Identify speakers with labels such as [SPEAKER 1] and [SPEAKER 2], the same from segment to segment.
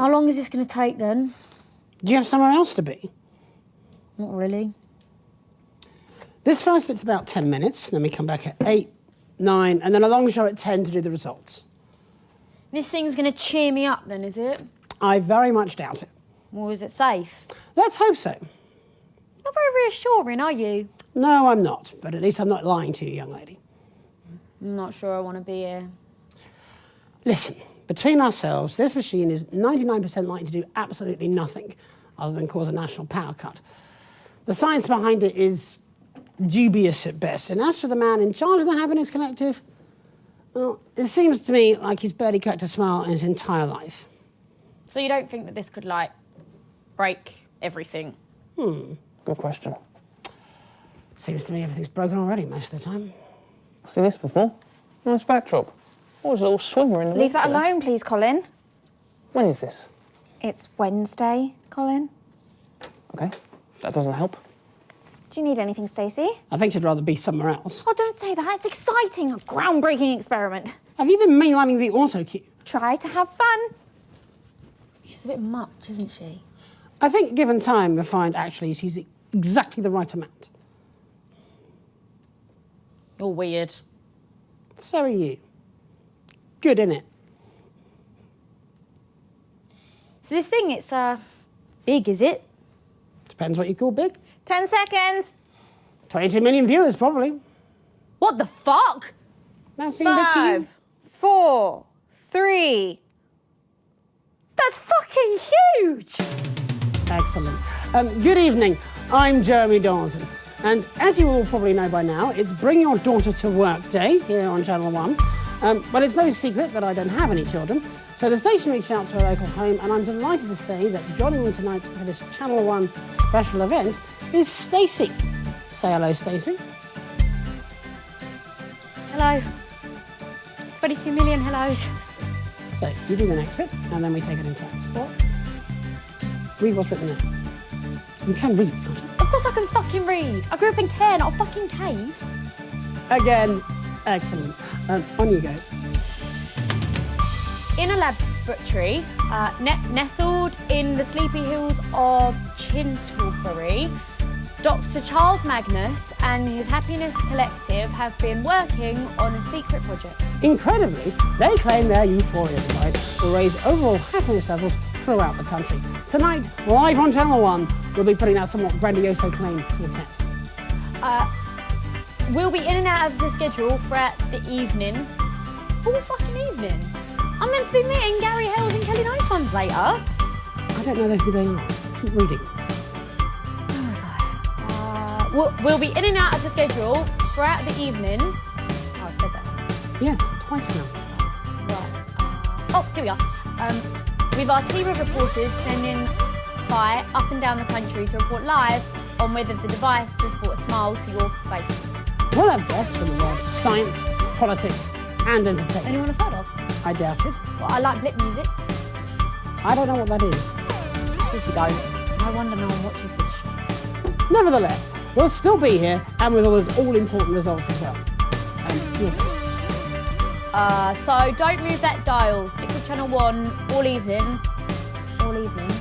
[SPEAKER 1] How long is this going to take then?
[SPEAKER 2] Do you have somewhere else to be?
[SPEAKER 1] Not really.
[SPEAKER 2] This first bit's about 10 minutes, then we come back at 8, 9, and then a long show at 10 to do the results.
[SPEAKER 1] This thing's going to cheer me up then, is it?
[SPEAKER 2] I very much doubt it.
[SPEAKER 1] Well, is it safe?
[SPEAKER 2] Let's hope so.
[SPEAKER 1] Not very reassuring, are you?
[SPEAKER 2] No, I'm not, but at least I'm not lying to you, young lady.
[SPEAKER 1] I'm not sure I want to be here.
[SPEAKER 2] Listen, between ourselves, this machine is 99% likely to do absolutely nothing other than cause a national power cut. The science behind it is dubious at best, and as for the man in charge of the Happiness Collective, well, it seems to me like he's barely cracked a smile in his entire life.
[SPEAKER 1] So you don't think that this could, like, break everything?
[SPEAKER 3] Good question.
[SPEAKER 2] Seems to me everything's broken already most of the time.
[SPEAKER 3] Seen this before? Nice backdrop. Oh, there's a little swimmer in the
[SPEAKER 4] Leave that
[SPEAKER 3] water there.
[SPEAKER 4] alone, please, Colin.
[SPEAKER 3] When is this?
[SPEAKER 4] It's Wednesday, Colin.
[SPEAKER 3] Okay, that doesn't help.
[SPEAKER 4] Do you need anything, Stacey?
[SPEAKER 2] I think she'd rather be somewhere else.
[SPEAKER 4] Oh, don't say that. It's exciting. A groundbreaking experiment.
[SPEAKER 2] Have you been mainlining the auto cue?
[SPEAKER 4] Try to have fun.
[SPEAKER 1] She's a bit much, isn't she?
[SPEAKER 2] I think given time, you'll find actually she's exactly the right amount.
[SPEAKER 1] You're weird.
[SPEAKER 2] So are you. Good, innit?
[SPEAKER 1] So this thing, it's, big, is it?
[SPEAKER 2] Depends what you call big.
[SPEAKER 4] 10 seconds.
[SPEAKER 2] 22 million viewers, probably.
[SPEAKER 1] What the fuck?
[SPEAKER 2] That seemed big to you?
[SPEAKER 4] 5, 4, 3.
[SPEAKER 1] That's fucking huge!
[SPEAKER 2] Excellent. Good evening. I'm Jeremy Dawson. And as you all probably know by now, it's Bring Your Daughter to Work Day here on Channel 1. But it's no secret that I don't have any children. So the station reached out to a local home, and I'm delighted to say that joining me tonight for this Channel 1 special event is Stacey. Say hello, Stacey.
[SPEAKER 1] Hello. 22 million hellos.
[SPEAKER 2] So you do the next bit, and then we take it in turns. What? Just read what's written there. You can read, can't you?
[SPEAKER 1] Of course I can fucking read. I grew up in care, not a fucking cave.
[SPEAKER 2] Again, excellent. On you go.
[SPEAKER 1] In a laboratory, nestled in the sleepy hills of Chintlebury, Dr. Charles Magnus and his Happiness Collective have been working on a secret project.
[SPEAKER 2] Incredibly, they claim their euphoria device will raise overall happiness levels throughout the country. Tonight, live on Channel 1, we'll be putting that somewhat grandiose claim to the test.
[SPEAKER 1] We'll be in and out of the schedule throughout the evening. All fucking evening. I'm meant to be meeting Gary Hales and Kelly Nifons later.
[SPEAKER 2] I don't know who they are. Keep reading.
[SPEAKER 1] We'll be in and out of the schedule throughout the evening. Oh, I've said that.
[SPEAKER 2] Yes, twice now.
[SPEAKER 1] Right. Oh, here we are. With our team of reporters sending by up and down the country to report live on whether the device has brought a smile to your faces.
[SPEAKER 2] We'll have guests from the world of science, politics, and entertainment.
[SPEAKER 1] Anyone have heard of?
[SPEAKER 2] I doubt it.
[SPEAKER 1] Well, I like blip music.
[SPEAKER 2] I don't know what that is.
[SPEAKER 1] If you don't, no wonder no one watches this shit.
[SPEAKER 2] Nevertheless, we'll still be here, and with all those all-important results as well.
[SPEAKER 1] So don't move that dial. Stick with Channel 1 all evening. All evening.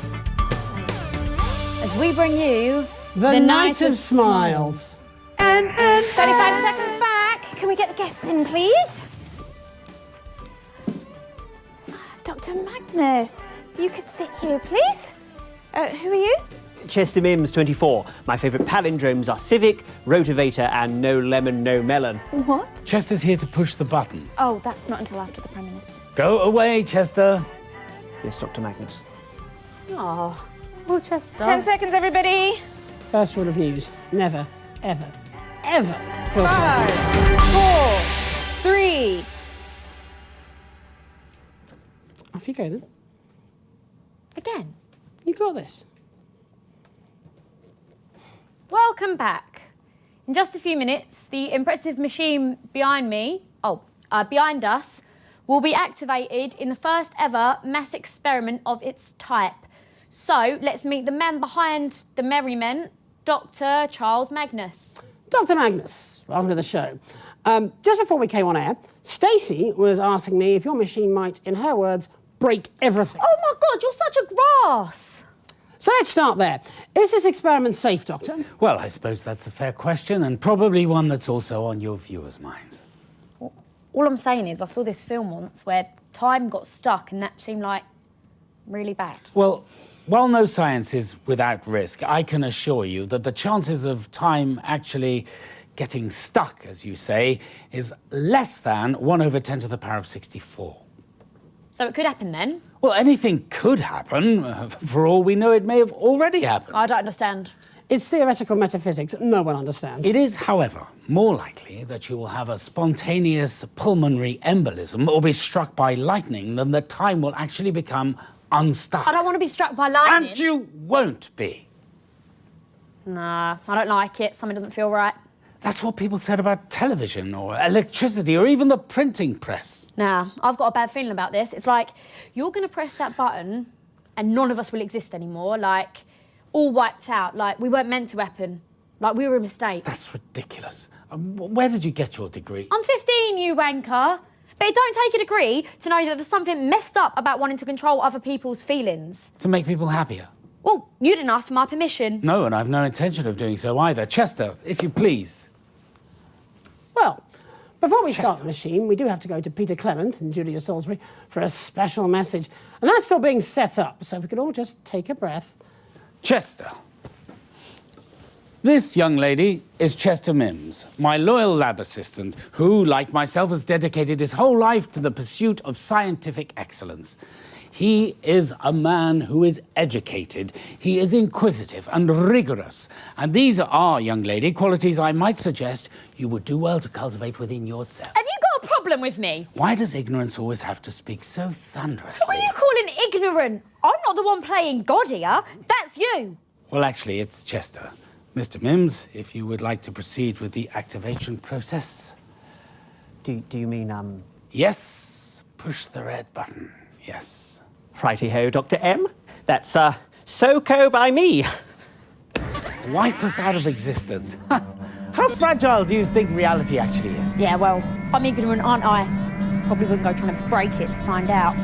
[SPEAKER 1] As we bring you
[SPEAKER 2] The Night of Smiles.
[SPEAKER 4] And 35 seconds back. Can we get the guests in, please? Dr. Magnus, you could sit here, please. Who are you?
[SPEAKER 5] Chester Mims, 24. My favourite palindromes are civic, rotavator, and no lemon, no melon.
[SPEAKER 4] What?
[SPEAKER 6] Chester's here to push the button.
[SPEAKER 4] Oh, that's not until after the Prime Minister.
[SPEAKER 6] Go away, Chester.
[SPEAKER 5] Yes, Dr. Magnus.
[SPEAKER 1] Oh, Chester.
[SPEAKER 4] 10 seconds, everybody.
[SPEAKER 2] First rule of news, never, ever, ever feel sorry.
[SPEAKER 4] 5, 4, 3.
[SPEAKER 2] Off you go then.
[SPEAKER 1] Again.
[SPEAKER 2] You got this.
[SPEAKER 1] Welcome back. In just a few minutes, the impressive machine behind us, will be activated in the first ever mass experiment of its type. So let's meet the man behind the merriment, Dr. Charles Magnus.
[SPEAKER 2] Dr. Magnus, welcome to the show. Just before we came on air, Stacey was asking me if your machine might, in her words, break everything.
[SPEAKER 1] Oh my God, you're such a grass.
[SPEAKER 2] So let's start there. Is this experiment safe, Doctor?
[SPEAKER 6] Well, I suppose that's a fair question, and probably one that's also on your viewers' minds.
[SPEAKER 1] All I'm saying is I saw this film once where time got stuck and that seemed like really bad.
[SPEAKER 6] Well, while no science is without risk, I can assure you that the chances of time actually getting stuck, as you say, is less than 1 over 10 to the power of 64.
[SPEAKER 1] So it could happen then?
[SPEAKER 6] Well, anything could happen. For all we know, it may have already happened.
[SPEAKER 1] I don't understand.
[SPEAKER 2] It's theoretical metaphysics. No one understands.
[SPEAKER 6] It is, however, more likely that you will have a spontaneous pulmonary embolism or be struck by lightning than that time will actually become unstuck.
[SPEAKER 1] I don't want to be struck by lightning.
[SPEAKER 6] And you won't be.
[SPEAKER 1] Nah, I don't like it. Something doesn't feel right.
[SPEAKER 6] That's what people said about television or electricity or even the printing press.
[SPEAKER 1] Nah, I've got a bad feeling about this. It's like, you're going to press that button and none of us will exist anymore. Like, all wiped out. Like, we weren't meant to happen. Like, we were a mistake.
[SPEAKER 6] That's ridiculous. Where did you get your degree?
[SPEAKER 1] I'm 15, you wanker. But it don't take a degree to know that there's something messed up about wanting to control other people's feelings.
[SPEAKER 6] To make people happier.
[SPEAKER 1] Well, you didn't ask for my permission.
[SPEAKER 6] No, and I've no intention of doing so either. Chester, if you please.
[SPEAKER 2] Well, before we start the machine, we do have to go to Peter Clement and Julia Salisbury for a special message. And that's still being set up, so if we could all just take a breath.
[SPEAKER 6] Chester. This young lady is Chester Mims, my loyal lab assistant, who, like myself, has dedicated his whole life to the pursuit of scientific excellence. He is a man who is educated, he is inquisitive and rigorous, and these are, young lady, qualities I might suggest you would do well to cultivate within yourself.
[SPEAKER 1] Have you got a problem with me?
[SPEAKER 6] Why does ignorance always have to speak so thunderously?
[SPEAKER 1] What are you calling ignorant? I'm not the one playing God here. That's you.
[SPEAKER 6] Well, actually, it's Chester. Mr. Mims, if you would like to proceed with the activation process.
[SPEAKER 5] Do you mean,
[SPEAKER 6] Yes, push the red button, yes.
[SPEAKER 5] Righty-ho, Dr. M? That's, so-co by me.
[SPEAKER 6] Wipe us out of existence. How fragile do you think reality actually is?
[SPEAKER 1] Yeah, well, I'm ignorant, aren't I? Probably wouldn't go trying to break it to find out.